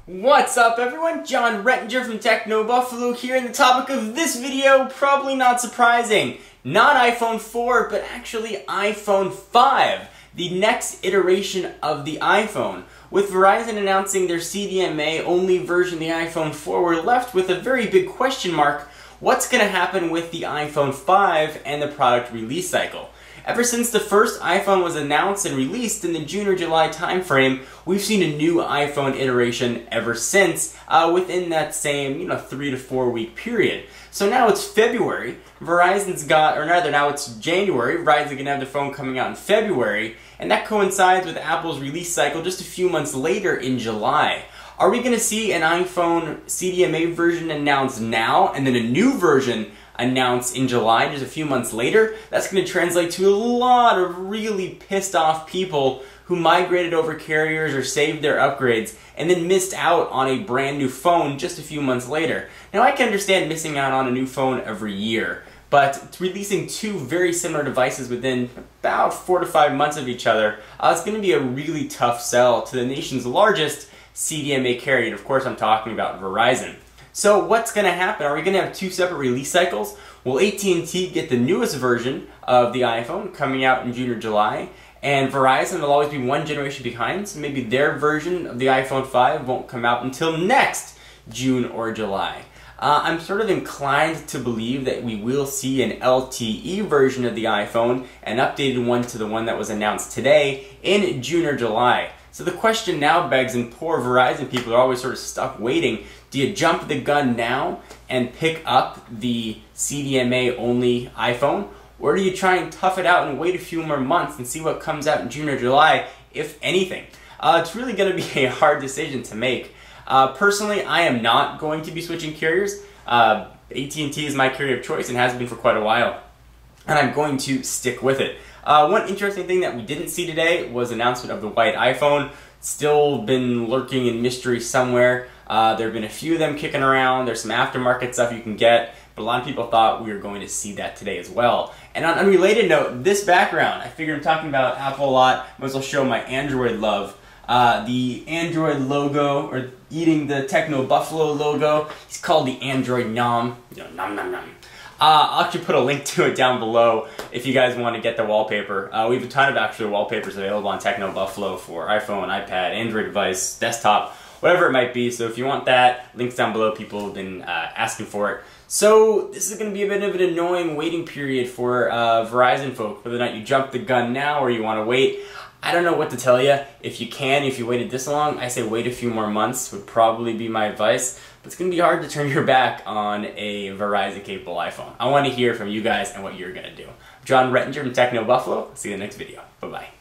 What's up everyone? John Rettinger from Techno Buffalo here, and the topic of this video, probably not surprising, not iPhone 4, but actually iPhone 5, the next iteration of the iPhone. With Verizon announcing their CDMA-only version of the iPhone 4, we're left with a very big question mark. What's going to happen with the iPhone 5 and the product release cycle? Ever since the first iPhone was announced and released in the June or July timeframe, we've seen a new iPhone iteration ever since within that same 3 to 4 week period. So now it's February, now it's January, Verizon's going to have the phone coming out in February, and that coincides with Apple's release cycle just a few months later in July. Are we going to see an iPhone CDMA version announced now and then a new version announced in July, just a few months later? That's going to translate to a lot of really pissed off people who migrated over carriers or saved their upgrades and then missed out on a brand new phone just a few months later. Now, I can understand missing out on a new phone every year, but releasing two very similar devices within about 4 to 5 months of each other, it's going to be a really tough sell to the nation's largest CDMA carrier, and of course I'm talking about Verizon. So what's going to happen? Are we going to have two separate release cycles? Will AT&T get the newest version of the iPhone coming out in June or July? And Verizon will always be one generation behind, so maybe their version of the iPhone 5 won't come out until next June or July. I'm sort of inclined to believe that we will see an LTE version of the iPhone, an updated one to the one that was announced today, in June or July. So the question now begs, and poor Verizon people are always sort of stuck waiting, do you jump the gun now and pick up the CDMA-only iPhone? Or do you try and tough it out and wait a few more months and see what comes out in June or July, if anything? It's really going to be a hard decision to make. Personally, I am not going to be switching carriers. AT&T is my carrier of choice and has been for quite a while, and I'm going to stick with it. One interesting thing that we didn't see today was announcement of the white iPhone. Still been lurking in mystery somewhere. There have been a few of them kicking around. There's some aftermarket stuff you can get, but a lot of people thought we were going to see that today as well. And on an unrelated note, this background, I figure I'm talking about Apple a lot, might as well show my Android love. The Android logo, or eating the Techno Buffalo logo, it's called the Android Nom. Nom nom nom. I'll actually put a link to it down below if you guys want to get the wallpaper. We have a ton of actual wallpapers available on Techno Buffalo for iPhone, iPad, Android device, desktop, whatever it might be. So if you want that, links down below. People have been asking for it. So this is going to be a bit of an annoying waiting period for Verizon folk, whether or not you jump the gun now or you want to wait. I don't know what to tell you. If you waited this long, I say wait a few more months would probably be my advice. But it's going to be hard to turn your back on a Verizon-capable iPhone. I want to hear from you guys and what you're going to do. John Rettinger from Techno Buffalo. See you in the next video. Bye-bye.